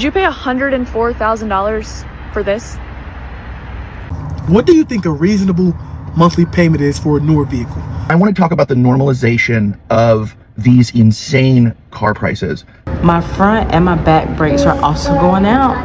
Did you pay $104,000 for this? What do you think a reasonable monthly payment is for a newer vehicle? I want to talk about the normalization of these insane car prices. My front and my back brakes are also going out.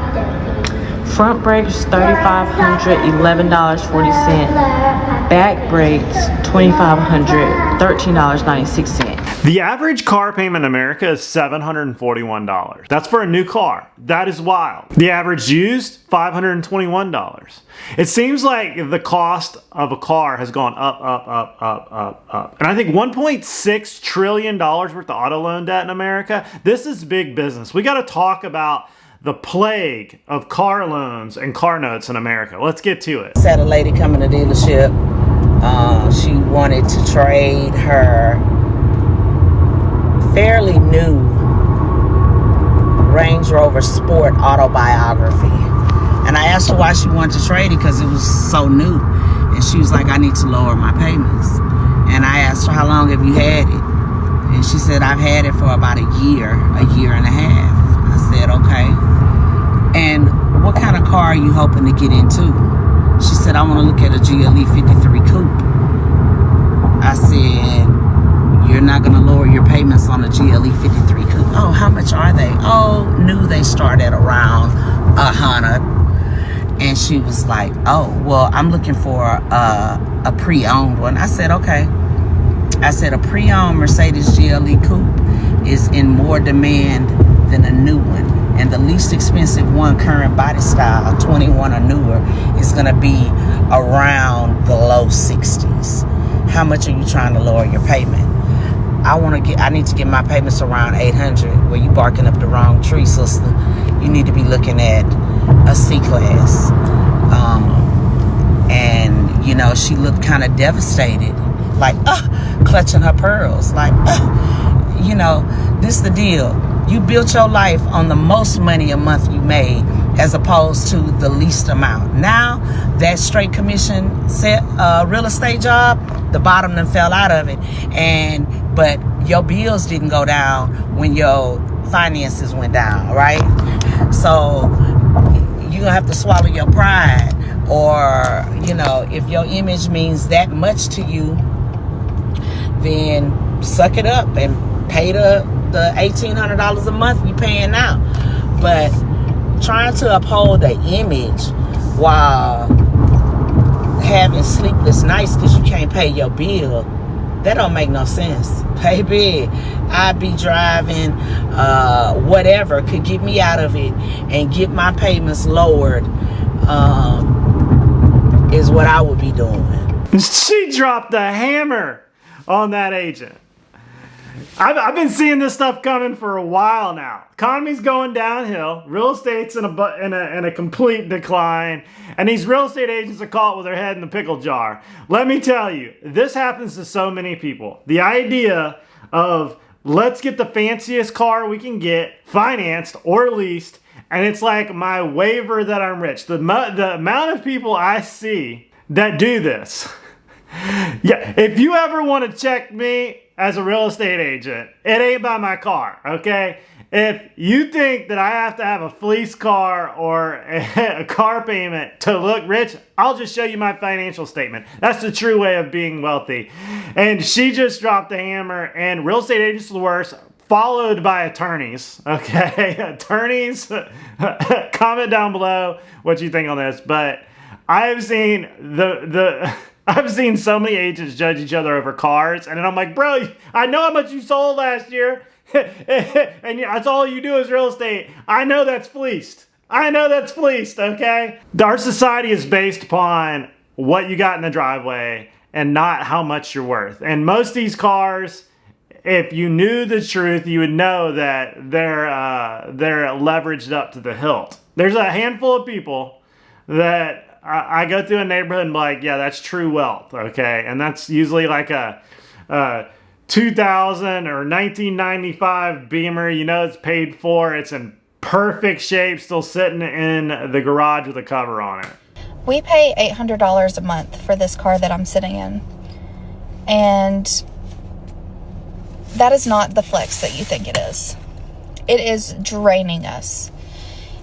Front brakes $3,500, $11.40. Back brakes $2,500, $13.96. The average car payment in America is $741. That's for a new car. That is wild. The average used, $521. It seems like the cost of a car has gone up. And I think $1.6 trillion worth of auto loan debt in America. This is big business. We got to talk about the plague of car loans and car notes in America. Let's get to it. Had a lady come in the dealership. She wanted to trade her fairly new Range Rover Sport autobiography. And I asked her why she wanted to trade it, because it was so new. And she was like, I need to lower my payments. And I asked her, how long have you had it? And she said, I've had it for about a year and a half. I said, okay. And what kind of car are you hoping to get into? She said, I want to look at a GLE 53 coupe. I said, you're not going to lower your payments on a GLE 53 coupe. Oh, how much are they? Oh, new, they start at around $100. And she was like, oh, well, I'm looking for a pre-owned one. I said, okay. I said, a pre-owned Mercedes GLE coupe is in more demand than a new one. And the least expensive one, current body style, 21 or newer, is going to be around the low 60s. How much are you trying to lower your payment? I need to get my payments around 800. Well, you barking up the wrong tree, sister. You need to be looking at a C-Class. And, you know, she looked kind of devastated, like, clutching her pearls. Like, you know, this is the deal. You built your life on the most money a month you made, as opposed to the least amount. Now, that straight commission real estate job, the bottom done fell out of it. But your bills didn't go down when your finances went down, right? So you're gonna have to swallow your pride. Or, you know, if your image means that much to you, then suck it up and pay the $1,800 a month you're paying now. But trying to uphold the image while having sleepless nights because you can't pay your bill, that don't make no sense. Baby, I'd be driving whatever could get me out of it and get my payments lowered, is what I would be doing. She dropped the hammer on that agent. I've been seeing this stuff coming for a while now. Economy's going downhill. Real estate's in a complete decline. And these real estate agents are caught with their head in the pickle jar. Let me tell you, this happens to so many people. The idea of, let's get the fanciest car we can get, financed or leased, and it's like my waiver that I'm rich. The amount of people I see that do this. Yeah, if you ever want to check me as a real estate agent, it ain't by my car, okay? If you think that I have to have a fleece car or a car payment to look rich, I'll just show you my financial statement. That's the true way of being wealthy. And she just dropped the hammer, and real estate agents are the worst, followed by attorneys, okay? Attorneys, comment down below what you think on this. But I've seen I've seen so many agents judge each other over cars, and then I'm like, bro, I know how much you sold last year, and that's all you do is real estate. I know that's fleeced. Okay? Our society is based upon what you got in the driveway and not how much you're worth. And most of these cars, if you knew the truth, you would know that they're leveraged up to the hilt. There's a handful of people that I go through a neighborhood and be like, yeah, that's true wealth, okay? And that's usually like a 2000 or 1995 Beamer. You know it's paid for. It's in perfect shape, still sitting in the garage with a cover on it. We pay $800 a month for this car that I'm sitting in. And that is not the flex that you think it is. It is draining us.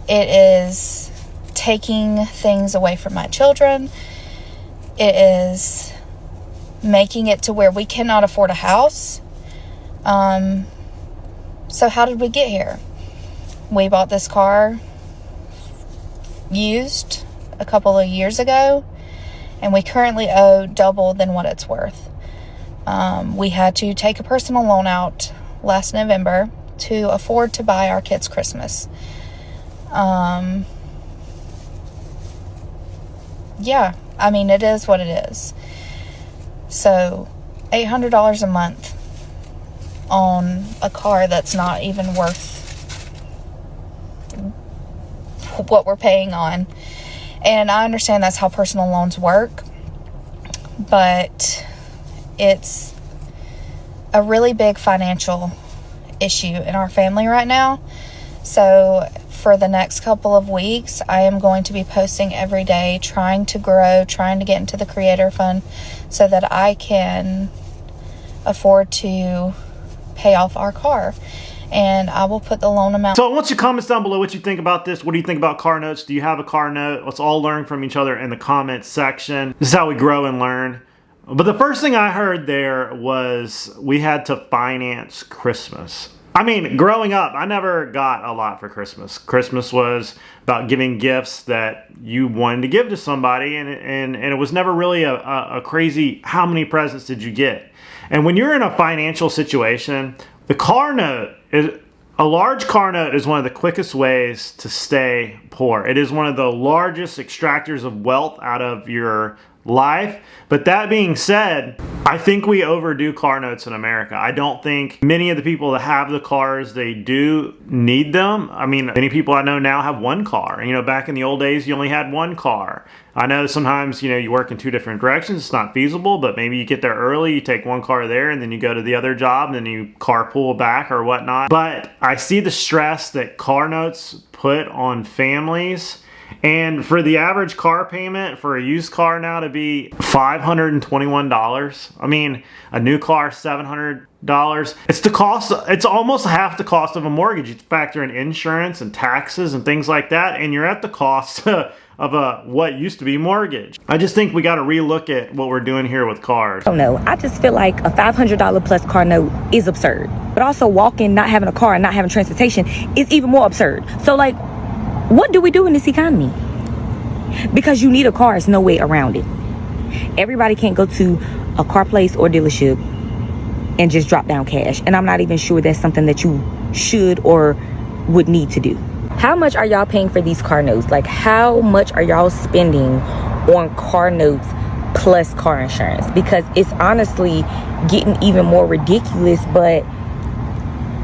It is taking things away from my children. It is making it to where we cannot afford a house. So how did we get here? We bought this car used a couple of years ago, and we currently owe double than what it's worth. We had to take a personal loan out last November to afford to buy our kids Christmas. Yeah, I mean, it is what it is. So $800 a month on a car that's not even worth what we're paying on. And I understand that's how personal loans work, but it's a really big financial issue in our family right now. So for the next couple of weeks, I am going to be posting every day, trying to grow, trying to get into the creator fund so that I can afford to pay off our car. And I will put the loan amount. So I want your comments down below what you think about this. What do you think about car notes? Do you have a car note? Let's all learn from each other in the comments section. This is how we grow and learn. But the first thing I heard there was we had to finance Christmas. I mean, growing up, I never got a lot for Christmas. Christmas was about giving gifts that you wanted to give to somebody, and it was never really a crazy how many presents did you get. And when you're in a financial situation, the car note is a large car note is one of the quickest ways to stay poor. It is one of the largest extractors of wealth out of your life. But that being said, I think we overdo car notes in America. I don't think many of the people that have the cars, they do need them. I mean, many people I know now have one car. You know, back in the old days, you only had one car. I know sometimes, you know, you work in two different directions. It's not feasible, but maybe you get there early, you take one car there, and then you go to the other job, and then you carpool back or whatnot. But I see the stress that car notes put on families. And for the average car payment for a used car now to be $521, I mean, a new car, $700. It's the cost, it's almost half the cost of a mortgage. You factor in insurance and taxes and things like that, and you're at the cost of what used to be mortgage. I just think we got to relook at what we're doing here with cars. Oh no, I just feel like a $500 plus car note is absurd. But also walking, not having a car and not having transportation is even more absurd. So like, what do we do in this economy? Because you need a car, there's no way around it. Everybody can't go to a car place or dealership and just drop down cash. And I'm not even sure that's something that you should or would need to do. How much are y'all paying for these car notes? Like, how much are y'all spending on car notes plus car insurance? Because it's honestly getting even more ridiculous, but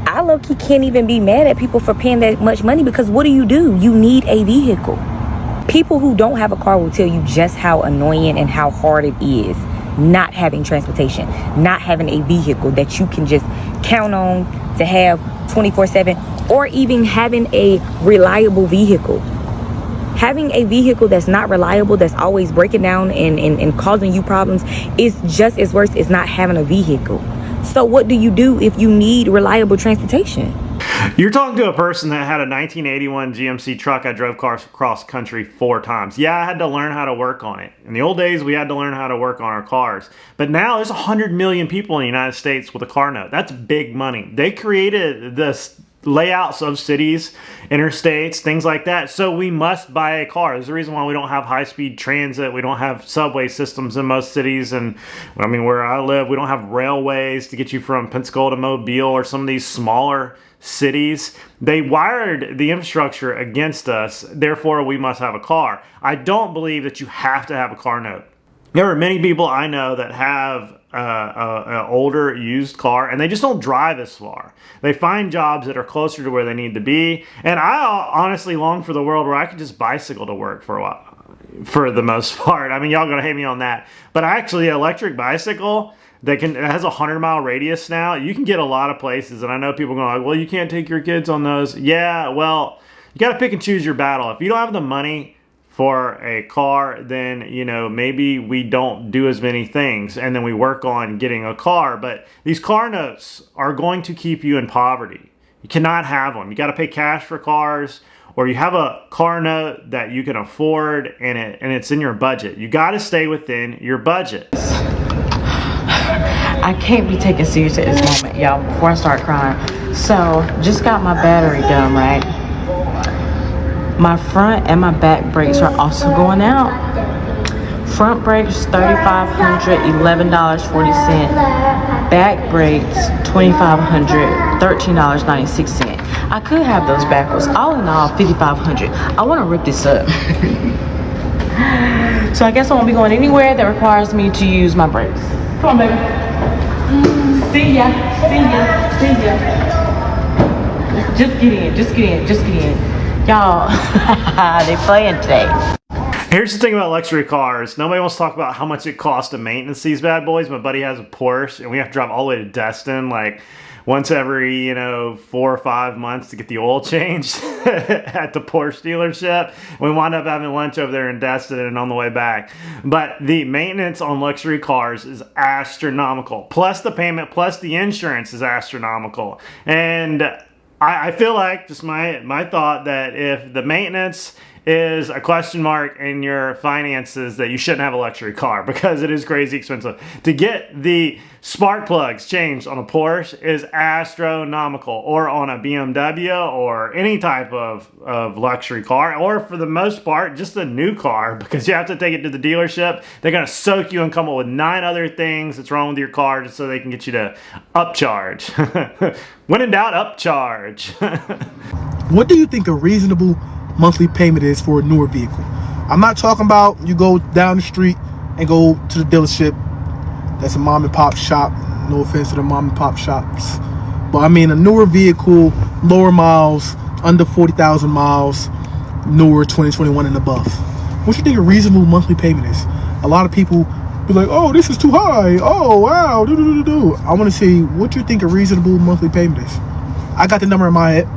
I low-key can't even be mad at people for paying that much money, because what do? You need a vehicle. People who don't have a car will tell you just how annoying and how hard it is not having transportation, not having a vehicle that you can just count on to have 24/7, or even having a reliable vehicle. Having a vehicle that's not reliable, that's always breaking down and causing you problems, is just as worse as not having a vehicle. So what do you do if you need reliable transportation? You're talking to a person that had a 1981 GMC truck. I drove cars across country 4 times. Yeah, I had to learn how to work on it. In the old days, we had to learn how to work on our cars. But now there's 100 million people in the United States with a car note. That's big money. They created this layouts of cities, interstates, things like that. So we must buy a car. There's a reason why we don't have high-speed transit. We don't have subway systems in most cities. And I mean, where I live, we don't have railways to get you from Pensacola to Mobile or some of these smaller cities. They wired the infrastructure against us. Therefore, we must have a car. I don't believe that you have to have a car note. There are many people I know that have an older used car, and they just don't drive as far. They find jobs that are closer to where they need to be. And I honestly long for the world where I could just bicycle to work for a while, for the most part. I mean, y'all gonna hate me on that, but actually, electric bicycle it has a 100-mile radius now. You can get a lot of places, and I know people are going like, well, you can't take your kids on those. Yeah, well, you got to pick and choose your battle. If you don't have the money for a car, then, you know, maybe we don't do as many things, and then we work on getting a car. But these car notes are going to keep you in poverty. You cannot have them. You got to pay cash for cars, or you have a car note that you can afford and it's in your budget. You got to stay within your budget. I can't be taken seriously at this moment, y'all, before I start crying. So, just got my battery done, right? My front and my back brakes are also going out. Front brakes, $3,500, $11.40. Back brakes, $2,500, $13.96. I could have those backwards. All in all, $5,500. I want to rip this up. So I guess I won't be going anywhere that requires me to use my brakes. Come on, baby. See ya. See ya. See ya. Just get in. Just get in. Just get in. Y'all, they playing today. Here's the thing about luxury cars. Nobody wants to talk about how much it costs to maintenance these bad boys. My buddy has a Porsche, and we have to drive all the way to Destin, like once every, 4 or 5 months to get the oil changed at the Porsche dealership. We wound up having lunch over there in Destin and on the way back. But the maintenance on luxury cars is astronomical. Plus the payment, plus the insurance is astronomical. And I feel like, just my thought, that if the maintenance is a question mark in your finances, that you shouldn't have a luxury car, because it is crazy expensive. To get the spark plugs changed on a Porsche is astronomical, or on a BMW, or any type of luxury car, or for the most part just a new car, because you have to take it to the dealership. They're going to soak you and come up with 9 other things that's wrong with your car just so they can get you to upcharge. When in doubt, upcharge. What do you think a reasonable monthly payment is for a newer vehicle? I'm not talking about you go down the street and go to the dealership that's a mom and pop shop. No offense to the mom and pop shops, but I mean a newer vehicle, lower miles, under 40,000 miles, newer 2021 and above. What do you think a reasonable monthly payment is? A lot of people be like, oh, this is too high. Oh, wow. I want to see what you think a reasonable monthly payment is. I got the number in my head.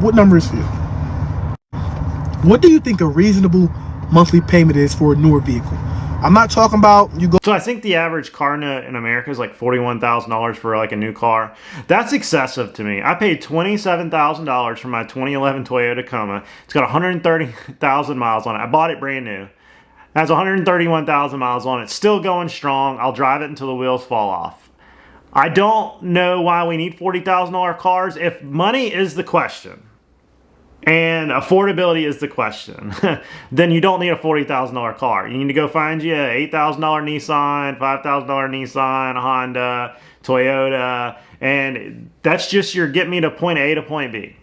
What number is for you? What do you think a reasonable monthly payment is for a newer vehicle? I'm not talking about you go. So I think the average car note in America is like $41,000 for like a new car. That's excessive to me. I paid $27,000 for my 2011 Toyota Tacoma. It's got 130,000 miles on it. I bought it brand new. It has 131,000 miles on it. It's still going strong. I'll drive it until the wheels fall off. I don't know why we need $40,000 cars. If money is the question and affordability is the question, then you don't need a $40,000 car. You need to go find you an $8,000 Nissan, $5,000 Nissan, a Honda, Toyota, and that's just your get me to point A to point B.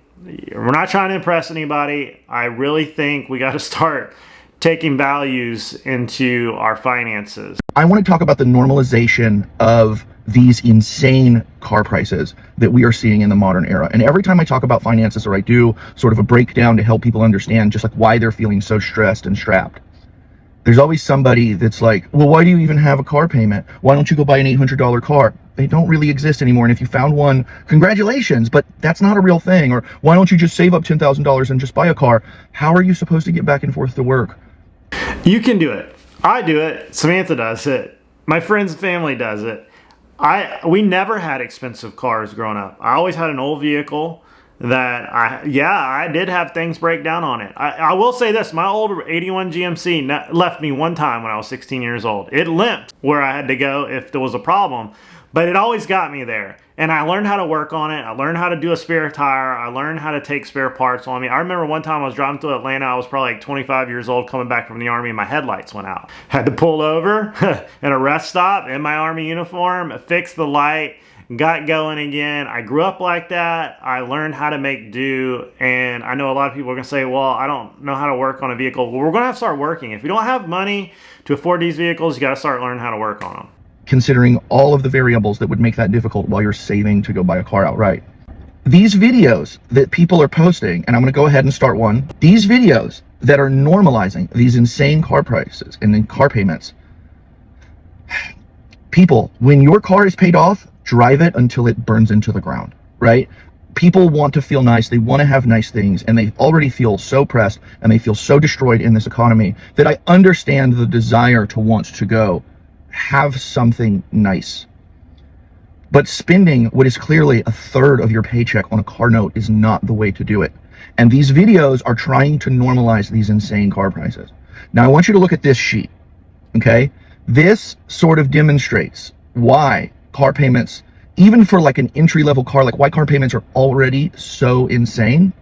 We're not trying to impress anybody. I really think we got to start taking values into our finances. I want to talk about the normalization of these insane car prices that we are seeing in the modern era. And every time I talk about finances, or I do sort of a breakdown to help people understand just like why they're feeling so stressed and strapped, there's always somebody that's like, well, why do you even have a car payment? Why don't you go buy an $800 car? They don't really exist anymore. And if you found one, congratulations, but that's not a real thing. Or why don't you just save up $10,000 and just buy a car? How are you supposed to get back and forth to work? You can do it. I do it. Samantha does it. My friend's family does it. We never had expensive cars growing up. I always had an old vehicle that I did have things break down on it. I will say this, my old 81 GMC left me one time when I was 16 years old. It limped where I had to go if there was a problem, but it always got me there. And I learned how to work on it. I learned how to do a spare tire. I learned how to take spare parts on me. I remember one time I was driving through Atlanta. I was probably like 25 years old coming back from the Army, and my headlights went out. Had to pull over in a rest stop in my Army uniform, fix the light, got going again. I grew up like that. I learned how to make do. And I know a lot of people are going to say, well, I don't know how to work on a vehicle. Well, we're going to have to start working. If you don't have money to afford these vehicles, you got to start learning how to work on them, considering all of the variables that would make that difficult while you're saving to go buy a car outright. These videos that people are posting, and I'm going to go ahead and start one, these videos that are normalizing these insane car prices and then car payments. People, when your car is paid off, drive it until it burns into the ground, right? People want to feel nice, they want to have nice things, and they already feel so pressed and they feel so destroyed in this economy that I understand the desire to want to go have something nice. But spending what is clearly a third of your paycheck on a car note is not the way to do it. And these videos are trying to normalize these insane car prices. Now I want you to look at this sheet, okay? This sort of demonstrates why car payments, even for like an entry-level car, like why car payments are already so insane.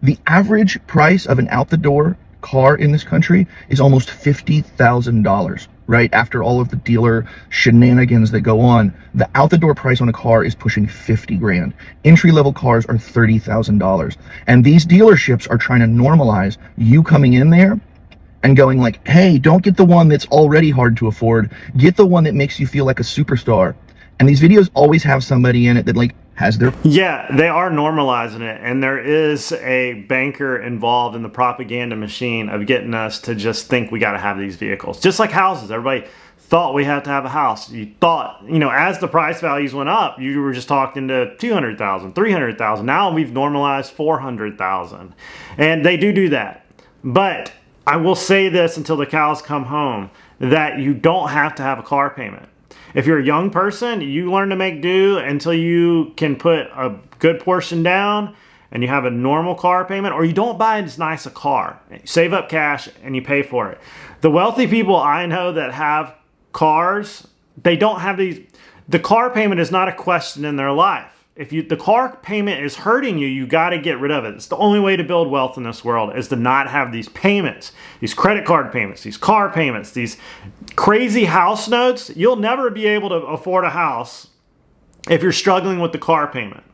The average price of an out-the-door car in this country is almost $50,000, right? After all of the dealer shenanigans that go on, the out-the-door price on a car is pushing 50 grand. Entry-level cars are $30,000. And these dealerships are trying to normalize you coming in there and going like, hey, don't get the one that's already hard to afford. Get the one that makes you feel like a superstar. And these videos always have somebody in it that like has their... Yeah, they are normalizing it. And there is a banker involved in the propaganda machine of getting us to just think we got to have these vehicles. Just like houses. Everybody thought we had to have a house. You thought, you know, as the price values went up, you were just talking to 200,000, 300,000. Now we've normalized 400,000. And they do that. But I will say this until the cows come home, that you don't have to have a car payment. If you're a young person, you learn to make do until you can put a good portion down and you have a normal car payment, or you don't buy as nice a car. You save up cash and you pay for it. The wealthy people I know that have cars, they don't have these. The car payment is not a question in their life. If the car payment is hurting you, you got to get rid of it. It's the only way to build wealth in this world, is to not have these payments, these credit card payments, these car payments, these crazy house notes. You'll never be able to afford a house if you're struggling with the car payment.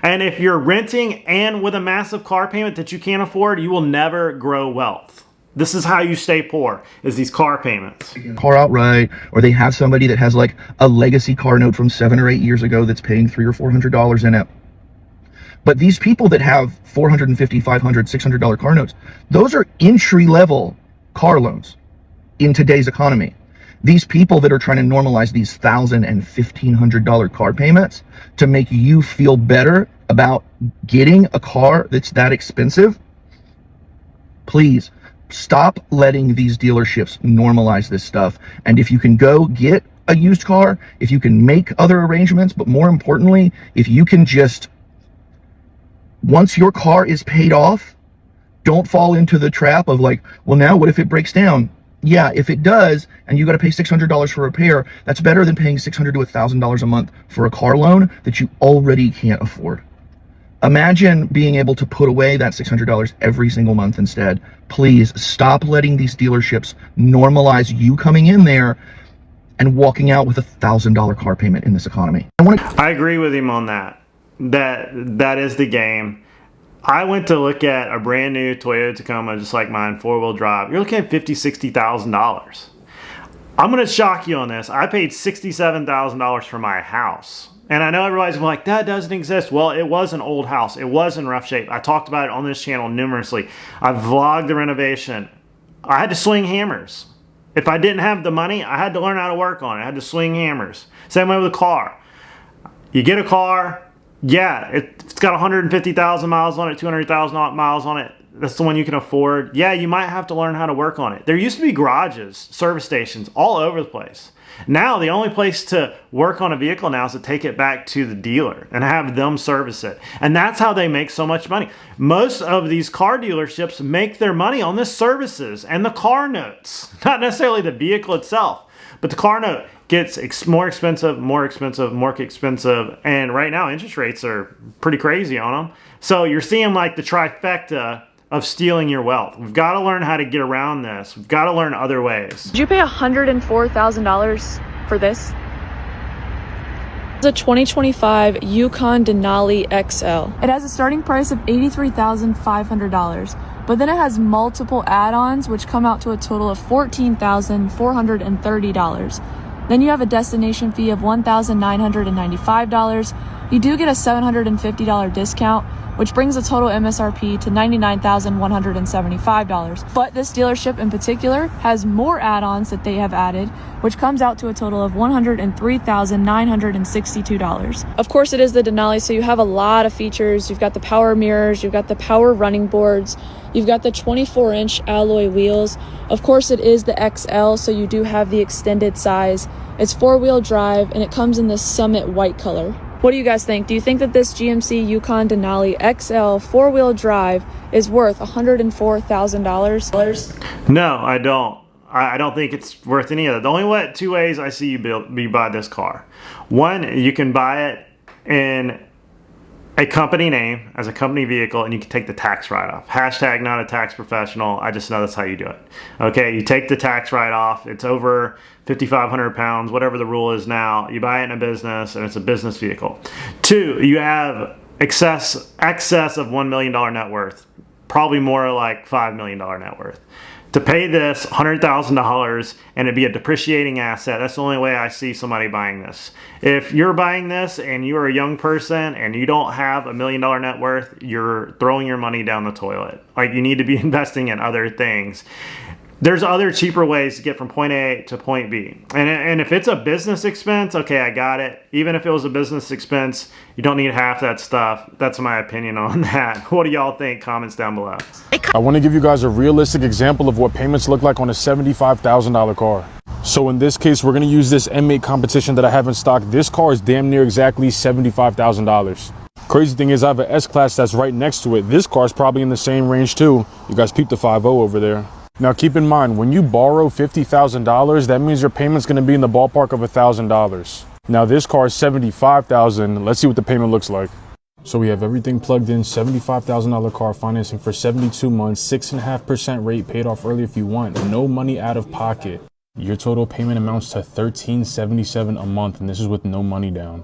And if you're renting and with a massive car payment that you can't afford, you will never grow wealth. This is how you stay poor, is these car payments. Car outright, or they have somebody that has like a legacy car note from 7 or 8 years ago that's paying $300 or $400 in it. But these people that have $450, $500, $600 car notes, those are entry-level car loans in today's economy. These people that are trying to normalize these $1,000 and $1,500 car payments to make you feel better about getting a car that's that expensive, please stop letting these dealerships normalize this stuff. And if you can go get a used car, if you can make other arrangements, but more importantly, if you can just, once your car is paid off, don't fall into the trap of like, well, now what if it breaks down? Yeah, if it does, and you got to pay $600 for repair, that's better than paying $600 to $1,000 a month for a car loan that you already can't afford. Imagine being able to put away that $600 every single month instead. Please stop letting these dealerships normalize you coming in there and walking out with $1,000 car payment in this economy. I agree with him on that. That is the game. I went to look at a brand new Toyota Tacoma, just like mine, 4-wheel drive. You're looking at $50,000, $60,000. I'm going to shock you on this. I paid $67,000 for my house. And I know everybody's like, that doesn't exist. Well, it was an old house. It was in rough shape. I talked about it on this channel numerously. I vlogged the renovation. I had to swing hammers. If I didn't have the money, I had to learn how to work on it. I had to swing hammers. Same way with a car. You get a car, yeah, it's got 150,000 miles on it, 200,000 miles on it. That's the one you can afford. Yeah, you might have to learn how to work on it. There used to be garages, service stations all over the place. Now, the only place to work on a vehicle now is to take it back to the dealer and have them service it. And that's how they make so much money. Most of these car dealerships make their money on the services and the car notes, not necessarily the vehicle itself, but the car note gets more expensive, more expensive, more expensive. And right now, interest rates are pretty crazy on them. So you're seeing like the trifecta of stealing your wealth. We've got to learn how to get around this. We've got to learn other ways. Did you pay $104,000 for this? It's a 2025 Yukon Denali XL. It has a starting price of $83,500, but then it has multiple add-ons which come out to a total of $14,430. Then you have a destination fee of $1,995. You do get a $750 discount, which brings the total MSRP to $99,175. But this dealership in particular has more add-ons that they have added, which comes out to a total of $103,962. Of course, it is the Denali, so you have a lot of features. You've got the power mirrors, you've got the power running boards, you've got the 24-inch alloy wheels. Of course, it is the XL, so you do have the extended size. It's 4-wheel drive, and it comes in this Summit white color. What do you guys think? Do you think that this GMC Yukon Denali XL 4-wheel drive is worth $104,000? No, I don't. I don't think it's worth any of that. The only two ways I see you buy this car. One, you can buy it in a company name as a company vehicle, and you can take the tax write-off. Hashtag not a tax professional. I just know that's how you do it. Okay, you take the tax write-off. It's over 5,500 pounds, whatever the rule is now. You buy it in a business, and it's a business vehicle. Two, you have excess of $1 million net worth, probably more like $5 million net worth. To pay this $100,000 and it'd be a depreciating asset, that's the only way I see somebody buying this. If you're buying this and you're a young person and you don't have $1 million net worth, you're throwing your money down the toilet. Like, you need to be investing in other things. There's other cheaper ways to get from point A to point B. And if it's a business expense, okay, I got it. Even if it was a business expense, you don't need half that stuff. That's my opinion on that. What do y'all think? Comments down below. I want to give you guys a realistic example of what payments look like on a $75,000 car. So in this case, we're going to use this M8 competition that I have in stock. This car is damn near exactly $75,000. Crazy thing is, I have an S-Class that's right next to it. This car is probably in the same range too. You guys peep the 5.0 over there. Now keep in mind, when you borrow $50,000, that means your payment's going to be in the ballpark of $1,000. Now this car is $75,000. Let's see what the payment looks like. So we have everything plugged in, $75,000 car financing for 72 months, 6.5% rate, paid off early if you want, no money out of pocket. Your total payment amounts to $1,377 a month, and this is with no money down.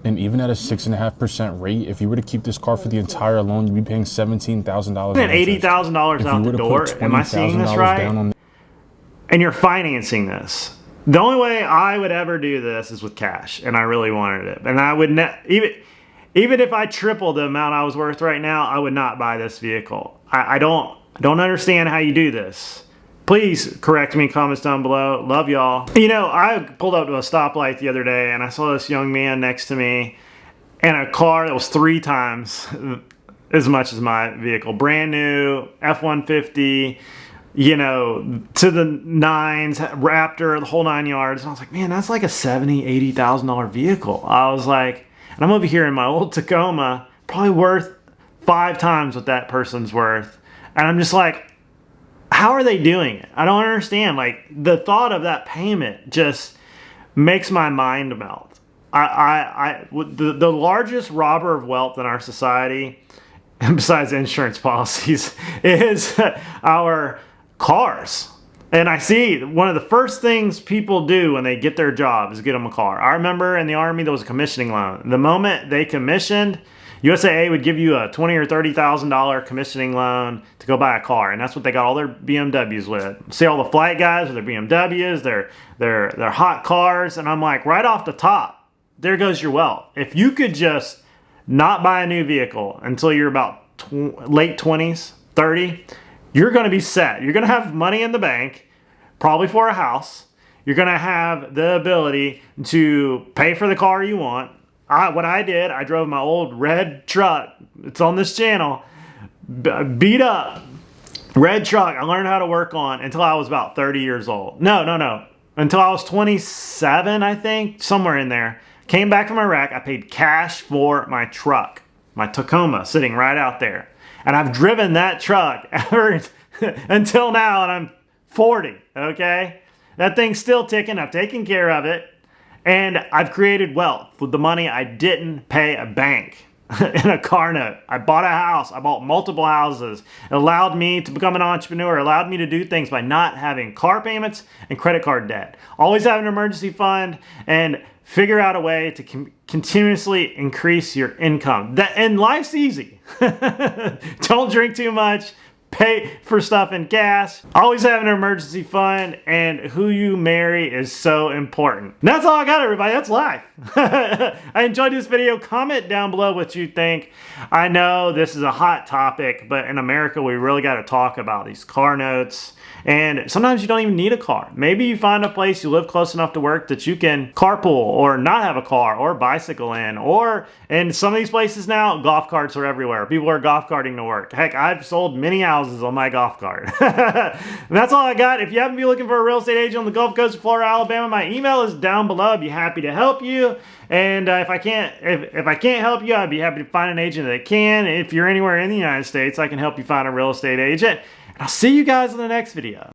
And even at a 6.5% rate, if you were to keep this car for the entire loan, you'd be paying $17,000. $80,000 out the door. Am I seeing this right? And you're financing this. The only way I would ever do this is with cash, and I really wanted it. And I would even if I tripled the amount I was worth right now, I would not buy this vehicle. I don't understand how you do this. Please correct me in comments down below. Love y'all. You know, I pulled up to a stoplight the other day and I saw this young man next to me in a car that was 3 times as much as my vehicle. Brand new, F-150, you know, to the nines, Raptor, the whole 9 yards. And I was like, man, that's like a $70,000, $80,000 vehicle. I was like, and I'm over here in my old Tacoma, probably worth 5 times what that person's worth. And I'm just like, how are they doing it? I don't understand. Like, the thought of that payment just makes my mind melt. The largest robber of wealth in our society, and besides insurance policies, is our cars. And I see one of the first things people do when they get their job is get them a car. I remember in the Army there was a commissioning loan. The moment they commissioned, USAA would give you a $20,000 or $30,000 commissioning loan to go buy a car, and that's what they got all their BMWs with. See all the flight guys with their BMWs, their hot cars, and I'm like, right off the top, there goes your wealth. If you could just not buy a new vehicle until you're about late 20s, 30, you're going to be set. You're going to have money in the bank, probably for a house. You're going to have the ability to pay for the car you want. What I did, I drove my old red truck. It's on this channel. Beat up red truck. I learned how to work on until I was about 30 years old. No. Until I was 27, I think. Somewhere in there. Came back from Iraq. I paid cash for my truck. My Tacoma sitting right out there. And I've driven that truck ever until now, and I'm 40, okay? That thing's still ticking. I've taken care of it. And I've created wealth with the money I didn't pay a bank in a car note. I bought a house. I bought multiple houses. It allowed me to become an entrepreneur. It allowed me to do things by not having car payments and credit card debt. Always have an emergency fund and figure out a way to continuously increase your income. And life's easy. Don't drink too much. Pay for stuff in gas. Always have an emergency fund, and who you marry is so important. And that's all I got, everybody. That's life. I enjoyed this video. Comment down below what you think. I know this is a hot topic, but in America, we really got to talk about these car notes. And sometimes you don't even need a car. Maybe you find a place you live close enough to work that you can carpool or not have a car or bicycle in. Or in some of these places now, golf carts are everywhere. People are golf carting to work. Heck, I've sold many houses houses on my golf cart. And that's all I got. If you happen to be looking for a real estate agent on the Gulf Coast of Florida, Alabama, my email is down below. I'd be happy to help you. And if I can't help you, I'd be happy to find an agent that can. If you're anywhere in the United States, I can help you find a real estate agent. And I'll see you guys in the next video.